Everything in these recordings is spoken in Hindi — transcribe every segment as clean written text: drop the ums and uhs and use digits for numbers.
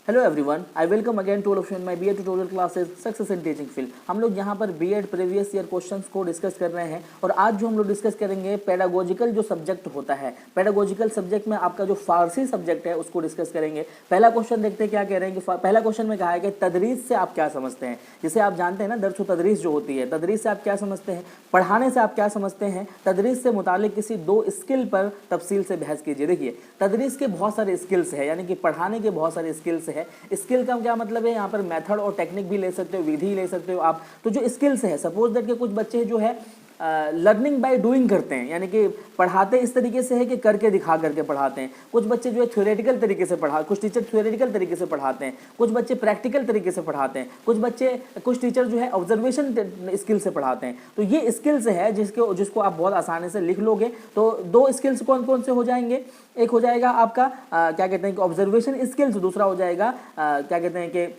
Hello everyone, I welcome again to all of you in my BEd tutorial classes success in teaching field. हम लोग यहाँ पर बीएड प्रीवियस ईयर क्वेश्चंस को डिस्कस कर रहे हैं और आज जो हम लोग डिस्कस करेंगे पेडागोजिकल जो सब्जेक्ट होता है, पेडागोजिकल सब्जेक्ट में आपका जो फारसी सब्जेक्ट है उसको डिस्कस करेंगे। पहला क्वेश्चन देखते हैं क्या कह रहे हैं कि पहला क्वेश्चन में कहा है कि तदरीस से आप क्या समझते हैं। जिसे आप जानते हैं ना, दर्स तदरीस जो होती है, तदरीस से आप क्या समझते हैं, पढ़ाने से आप क्या समझते हैं। तदरीस से मुतालिक किसी दो स्किल पर तफसील से बहस कीजिए। देखिए, तदरीस के बहुत सारे स्किल्स है, यानी कि पढ़ाने के बहुत सारे स्किल्स है। स्किल का क्या मतलब है, यहाँ पर मेथड और टेक्निक भी ले सकते हो, विधि ले सकते हो आप। तो जो स्किल्स है, सपोज दैट के कुछ बच्चे जो है लर्निंग बाय डूइंग करते हैं, यानी कि पढ़ाते इस तरीके से है कि करके दिखा करके पढ़ाते हैं। कुछ बच्चे जो है थ्योरेटिकल तरीके से कुछ टीचर थ्योरेटिकल तरीके से पढ़ाते हैं, कुछ बच्चे प्रैक्टिकल तरीके से पढ़ाते हैं, कुछ टीचर जो है ऑब्जर्वेशन स्किल से पढ़ाते हैं। तो ये स्किल्स है जिसको आप बहुत आसानी से लिख लोगे। तो दो स्किल्स कौन कौन से हो जाएंगे, एक हो जाएगा आपका क्या कहते हैं कि ऑब्जर्वेशन स्किल्स, दूसरा हो जाएगा क्या कहते हैं कि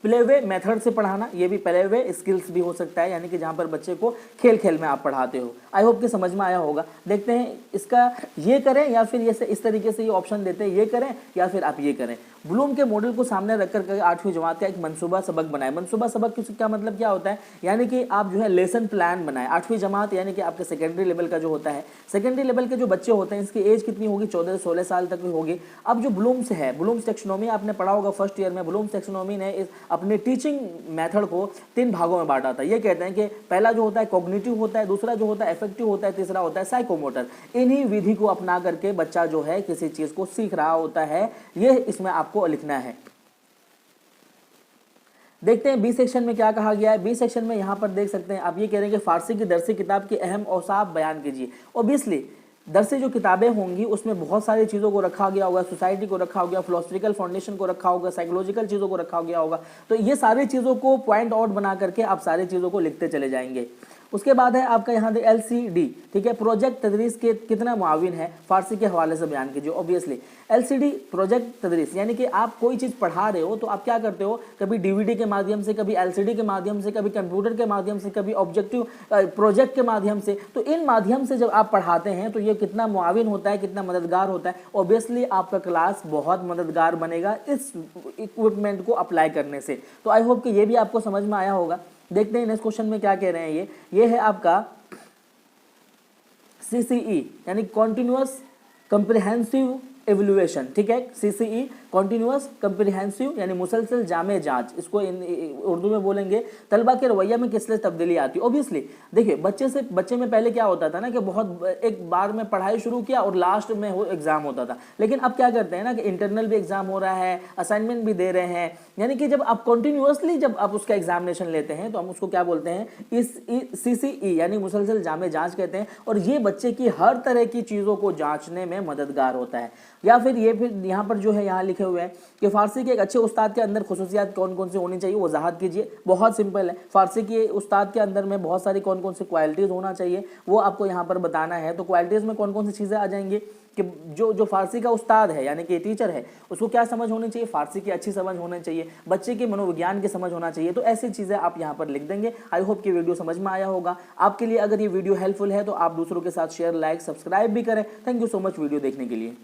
प्ले वे मेथड से पढ़ाना। ये भी प्ले वे स्किल्स भी हो सकता है, यानी कि जहाँ पर बच्चे को खेल खेल में आप पढ़ाते हो। आई होप कि समझ में आया होगा। देखते हैं इसका ये करें या फिर ये इस तरीके से ये ऑप्शन देते हैं, ये करें या फिर आप ये करें। ब्लूम के मॉडल को सामने रखकर 8वीं जमात का एक मनसूबा सबक बनाए। मनसूबा सबक क्या मतलब क्या होता है, यानी कि आप जो है लेसन प्लान बनाए। 8वीं जमात यानी कि आपके सेकेंडरी लेवल का जो होता है, सेकेंडरी लेवल के जो बच्चे होते हैं इसकी एज कितनी होगी, 14 से 16 साल तक भी होगी। अब जो ब्लूम्स है, ब्लूम्स टेक्सोनोमी आपने पढ़ा होगा फर्स्ट ईयर में। ब्लूम्स टेक्सोनोमी ने अपने टीचिंग मेथड को 3 भागों में बांटा था। ये कहते हैं कि पहला जो होता है कॉग्निटिव होता है, दूसरा जो होता है अफेक्टिव होता है, तीसरा होता है साइकोमोटर। इन्हीं विधि को अपना करके बच्चा जो है किसी चीज को सीख रहा होता है, ये इसमें आपको लिखना है। देखते हैं बी सेक्शन में क्या कहा गया है। बी सेक्शन में यहां पर देख सकते हैं आप, ये कह रहे हैं कि फारसी की दरसी किताब की अहम औसाफ बयान कीजिए। ऑब्वियसली दरसी जो किताबें होंगी उसमें बहुत सारी चीज़ों को रखा गया होगा, सोसाइटी को रखा होगा, फिलोसफिकल फाउंडेशन को रखा होगा, साइकोलॉजिकल चीज़ों को रखा गया होगा। तो ये सारी चीज़ों को पॉइंट आउट बना करके आप सारी चीज़ों को लिखते चले जाएंगे। उसके बाद है आपका यहाँ पे LCD, ठीक है, प्रोजेक्ट तदरीस के कितना मुआविन है, फारसी के हवाले से बयान कीजिए। ऑब्वियसली LCD प्रोजेक्ट तदरीस, यानी कि आप कोई चीज़ पढ़ा रहे हो तो आप क्या करते हो, कभी DVD के माध्यम से, कभी LCD के माध्यम से, कभी कंप्यूटर के माध्यम से, कभी ऑब्जेक्टिव प्रोजेक्ट के माध्यम से। तो इन माध्यम से जब आप पढ़ाते हैं तो ये कितना मुआविन होता है, कितना मददगार होता है। ऑब्वियसली आपका क्लास बहुत मददगार बनेगा इस इक्विपमेंट को अप्लाई करने से। तो आई होप कि ये भी आपको समझ में आया होगा। देखते हैं नेक्स्ट क्वेश्चन में क्या कह रहे हैं। ये है आपका CCE, यानी कॉन्टिन्यूअस कंप्रिहेंसिव एवल्यूएशन, ठीक है। CCE कॉन्टिन्यूअस कंप्रिहेंसिव यानी मुसलसल जामे जांच, इसको उर्दू में बोलेंगे तलबा के रवैया में किस लिए तब्दीली आती है। ऑब्वियसली देखिए, बच्चे में पहले क्या होता था ना कि बहुत एक बार में पढ़ाई शुरू किया और लास्ट में एग्जाम होता था। लेकिन अब क्या करते हैं ना कि इंटरनल भी एग्जाम हो रहा है, असाइनमेंट भी दे रहे हैं, यानी कि जब आप कॉन्टिन्यूअसली जब आप उसका एग्जामिनेशन लेते हैं तो हम उसको क्या बोलते हैं, इस CCE यानी मुसलसल जामे जांच कहते हैं। और ये बच्चे की हर तरह की चीज़ों को जांचने में मददगार होता है। या फिर यहाँ पर जो है यहाँ लिखे हुए हैं कि फारसी के एक अच्छे उस्ताद के अंदर खुसूसियात कौन कौन सी होनी चाहिए, वजाहत कीजिए। बहुत सिंपल है, फारसी के उस्ताद के अंदर में बहुत सारी कौन कौन सी क्वालिटीज़ होना चाहिए वो आपको यहाँ पर बताना है। तो क्वालिटीज़ में कौन कौन सी चीज़ें आ जाएंगी कि जो फारसी का उस्ताद है यानी कि टीचर है उसको क्या समझ होनी चाहिए, फारसी की अच्छी समझ होनी चाहिए, बच्चे के मनोविज्ञान की समझ होना चाहिए। तो ऐसी चीज़ें आप यहाँ पर लिख देंगे। आई होप कि वीडियो समझ में आया होगा। आपके लिए अगर ये वीडियो हेल्पफुल है तो आप दूसरों के साथ शेयर, लाइक, सब्सक्राइब भी करें। Thank you so much video देखने के लिए।